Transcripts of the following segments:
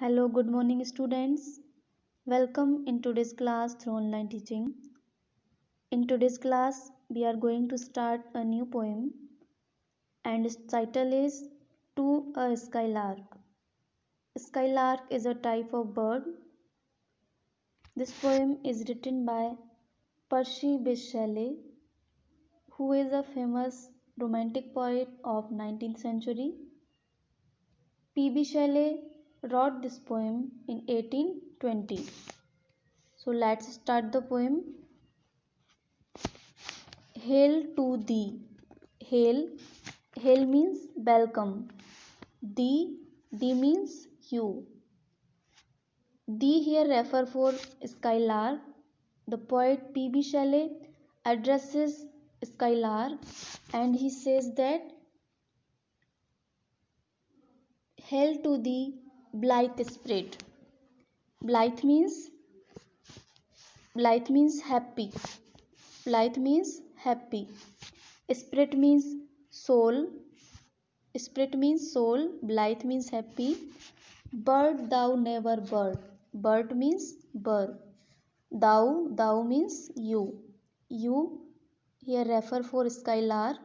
Hello, good morning, students. Welcome in today's class through online teaching. In today's class, we are going to start a new poem, and its title is To a Skylark. Skylark is a type of bird. This poem is written by Percy Bysshe Shelley, who is a famous romantic poet of 19th century. P.B. Shelley wrote this poem in 1820. So let's start the poem. Hail to thee. Hail. Hail means welcome. Thee means you. Thee here refer for skylark. The poet P.B. Shelley addresses skylark and he says that hail to thee, blithe spirit. Blithe means happy. Blithe means happy. Spirit means soul. Spirit means soul. Blithe means happy. Bird thou never bird. Bird means bird. Thou means you. You here refer for skylark.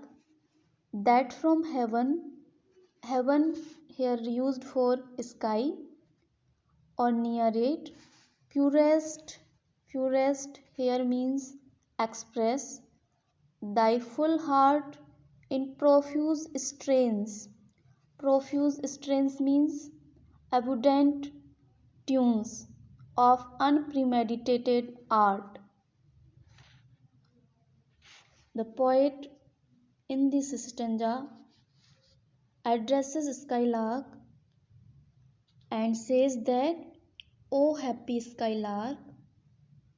That from heaven. Heaven here used for sky or near it. Purest here means express. Thy full heart in profuse strains. Profuse strains means abundant tunes of unpremeditated art. The poet in this stanza addresses skylark and says that, O happy skylark.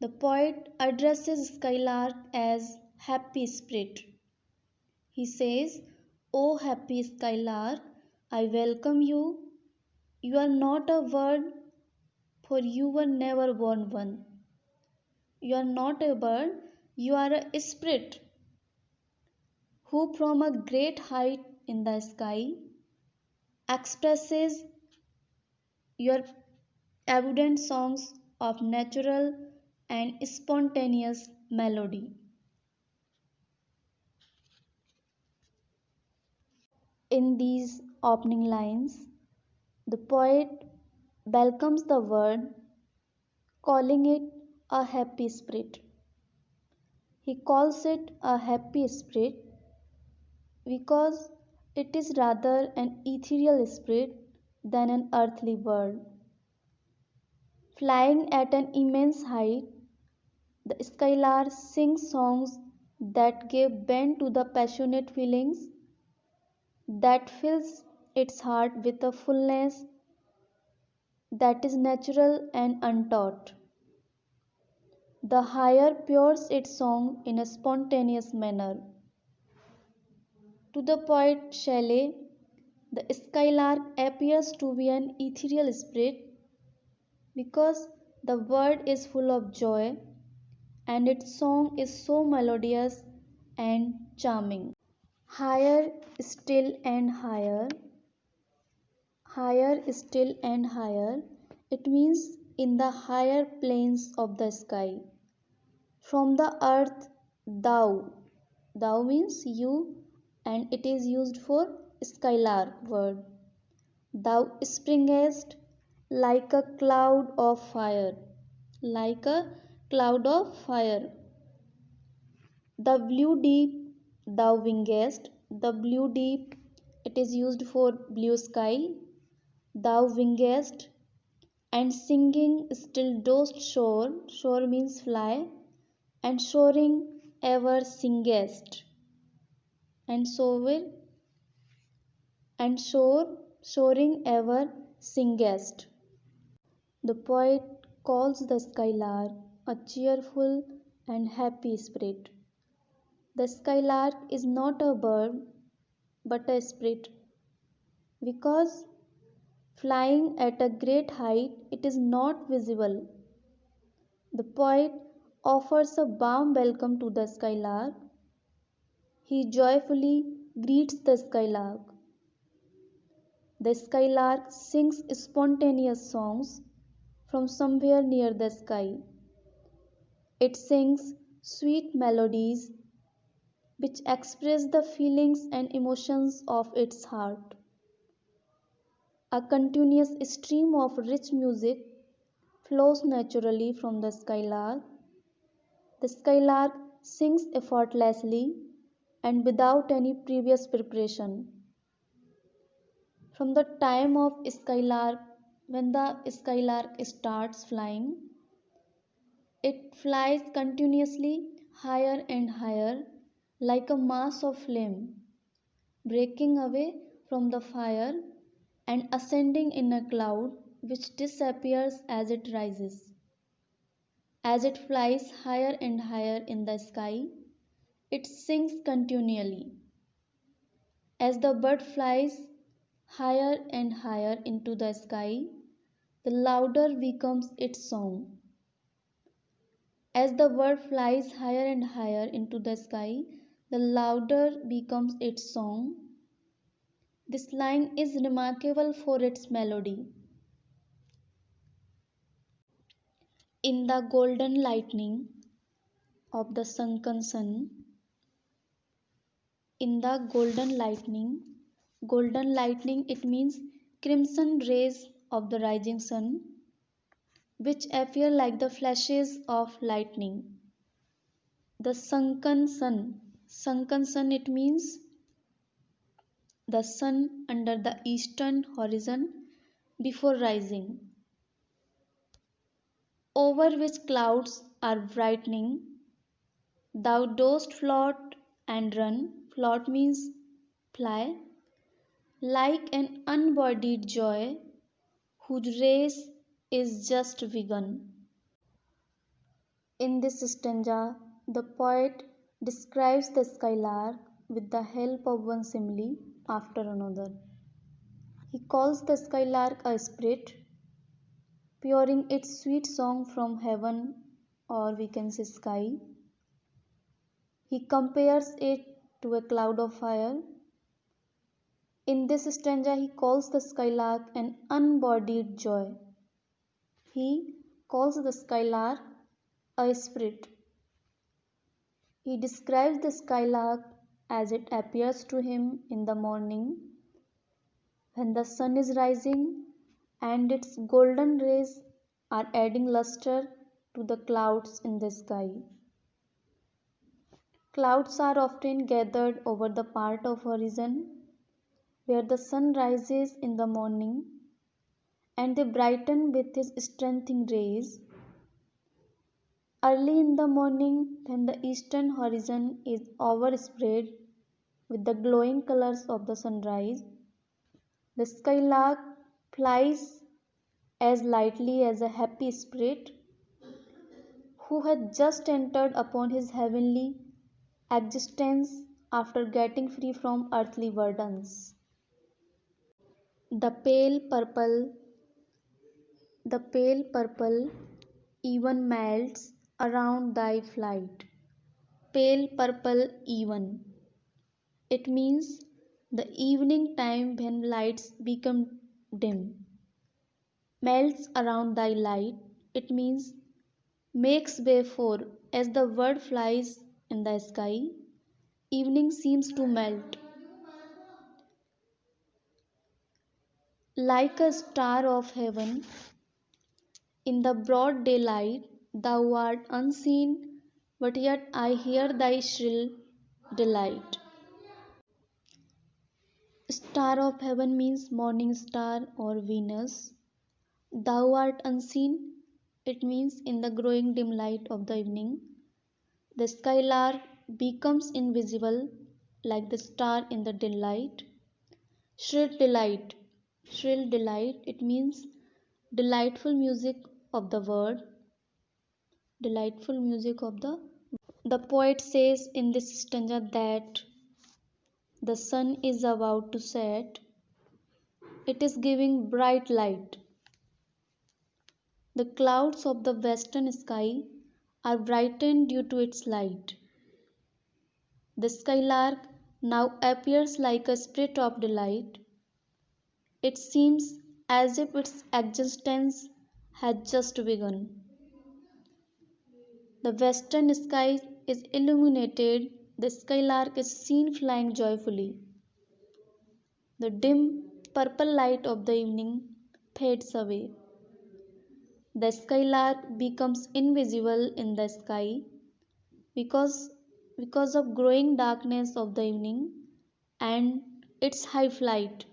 The poet addresses skylark as happy spirit. He says, O happy skylark, I welcome you. You are not a bird, for you were never born one. You are not a bird, you are a spirit who from a great height in the sky expresses your abundant songs of natural and spontaneous melody. In these opening lines, the poet welcomes the word, calling it a happy spirit. He calls it a happy spirit because it is rather an ethereal spirit than an earthly bird. Flying at an immense height, the skylark sings songs that give vent to the passionate feelings that fills its heart with a fullness that is natural and untaught. The higher pours its song in a spontaneous manner. To the poet Shelley, the skylark appears to be an ethereal spirit because the bird is full of joy and its song is so melodious and charming. Higher still and higher, higher still and higher, it means in the higher planes of the sky. From the earth, thou means you and it is used for skylark word. Thou springest like a cloud of fire, like a cloud of fire. The blue deep, thou wingest, the blue deep, it is used for blue sky. Thou wingest, and singing still dost soar, soar means fly, and soaring ever singest, and soar, and soar, soaring ever singest. The poet calls the skylark a cheerful and happy spirit. The skylark is not a bird but a spirit because flying at a great height it is not visible. The poet offers a warm welcome to the skylark. He joyfully greets the skylark. The skylark sings spontaneous songs from somewhere near the sky. It sings sweet melodies which express the feelings and emotions of its heart. A continuous stream of rich music flows naturally from the skylark. The skylark sings effortlessly and without any previous preparation. From the time of skylark, when the skylark starts flying, it flies continuously higher and higher like a mass of flame, breaking away from the fire and ascending in a cloud which disappears as it rises. As it flies higher and higher in the sky, it sings continually. As the bird flies higher and higher into the sky, the louder becomes its song. As the bird flies higher and higher into the sky, the louder becomes its song. This line is remarkable for its melody. In the golden lightning of the sunken sun, in the golden lightning it means crimson rays of the rising sun, which appear like the flashes of lightning. The sunken sun it means the sun under the eastern horizon before rising, over which clouds are brightening. Thou dost float and run, float means fly, like an unbodied joy whose race is just begun. In this stanza, the poet describes the skylark with the help of one simile after another. He calls the skylark a spirit, pouring its sweet song from heaven, or we can say sky. He compares it to a cloud of fire. In this stanza, he calls the skylark an unbodied joy. He calls the skylark a spirit. He describes the skylark as it appears to him in the morning when the sun is rising and its golden rays are adding luster to the clouds in the sky. Clouds are often gathered over the part of horizon where the sun rises in the morning, and they brighten with his strengthening rays. Early in the morning, when the eastern horizon is overspread with the glowing colors of the sunrise, the skylark flies as lightly as a happy spirit who had just entered upon his heavenly existence after getting free from earthly burdens. The pale purple, the pale purple even melts around thy flight. Pale purple even. It means the evening time when lights become dim. Melts around thy light. It means makes way for. As the bird flies in the sky, evening seems to melt. Like a star of heaven, in the broad daylight, thou art unseen, but yet I hear thy shrill delight. Star of heaven means morning star or Venus. Thou art unseen, it means in the growing dim light of the evening. The skylark becomes invisible like the star in the daylight. Shrill delight. Shrill delight, it means delightful music of the word. Delightful music of the. The poet says in this stanza that the sun is about to set. It is giving bright light. The clouds of the western sky are brightened due to its light. The skylark now appears like a spirit of delight. It seems as if its existence had just begun. The western sky is illuminated, the skylark is seen flying joyfully. The dim purple light of the evening fades away. The skylark becomes invisible in the sky because, because of growing darkness of the evening and its high flight.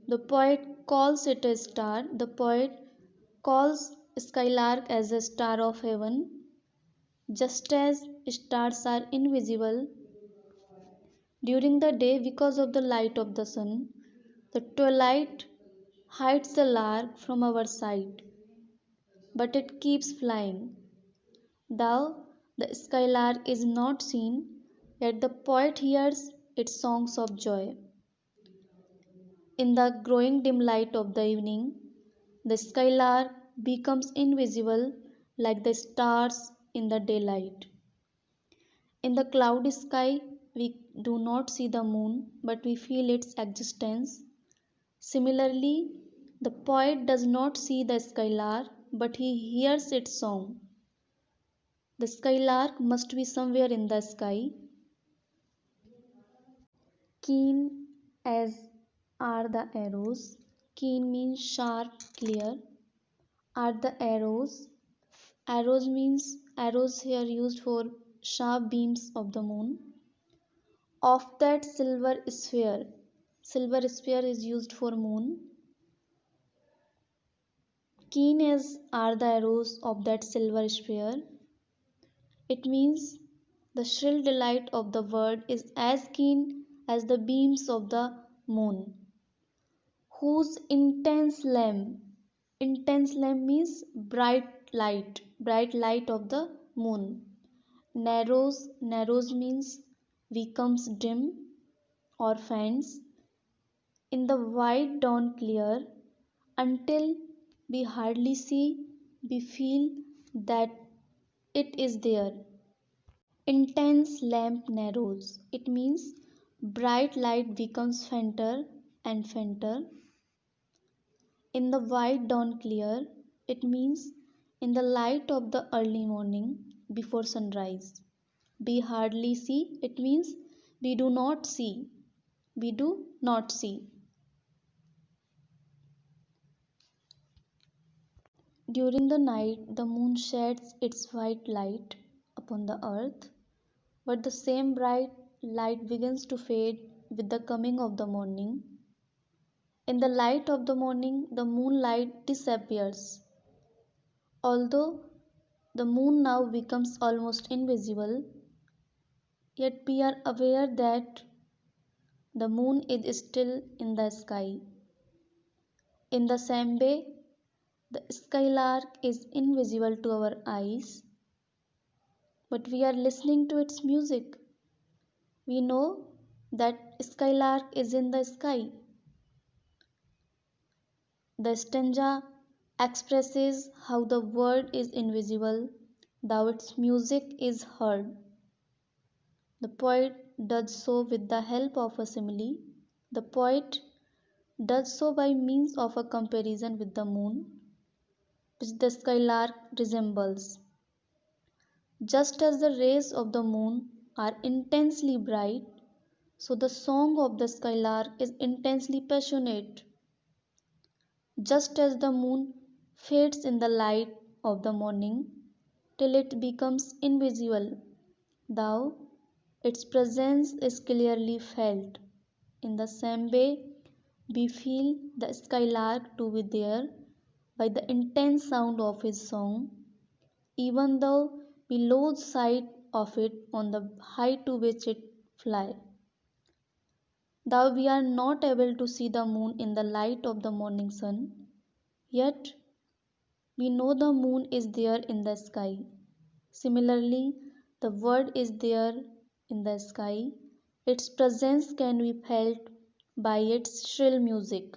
The poet calls it a star. The poet calls skylark as a star of heaven, just as stars are invisible during the day because of the light of the sun. The twilight hides the lark from our sight, but it keeps flying. Though the skylark is not seen, yet the poet hears its songs of joy. In the growing dim light of the evening, the skylark becomes invisible like the stars in the daylight. In the cloudy sky, we do not see the moon, but we feel its existence. Similarly, the poet does not see the skylark, but he hears its song. The skylark must be somewhere in the sky. Keen as are the arrows. Keen means sharp, clear. Are the arrows. Arrows means arrows here used for sharp beams of the moon. Of that silver sphere. Silver sphere is used for moon. Keen as are the arrows of that silver sphere. It means the shrill delight of the bird is as keen as the beams of the moon, whose intense lamp means bright light of the moon. Narrows means becomes dim or faints in the white dawn clear until we hardly see, we feel that it is there. Intense lamp narrows. It means bright light becomes fainter and fainter. In the white dawn clear, it means in the light of the early morning before sunrise. We hardly see. It means we do not see. We do not see. During the night, the moon sheds its white light upon the earth, but the same bright light begins to fade with the coming of the morning. In the light of the morning, the moonlight disappears. Although the moon now becomes almost invisible, yet we are aware that the moon is still in the sky. In the same way, the skylark is invisible to our eyes, but we are listening to its music. We know that skylark is in the sky. The stanza expresses how the word is invisible, though its music is heard. The poet does so with the help of a simile. The poet does so by means of a comparison with the moon, which the skylark resembles. Just as the rays of the moon are intensely bright, so the song of the skylark is intensely passionate. Just as the moon fades in the light of the morning till it becomes invisible, though its presence is clearly felt. In the same way, we feel the skylark to be there by the intense sound of his song, even though we lose sight of it on the height to which it flies. Though we are not able to see the moon in the light of the morning sun, yet we know the moon is there in the sky. Similarly, the word is there in the sky. Its presence can be felt by its shrill music.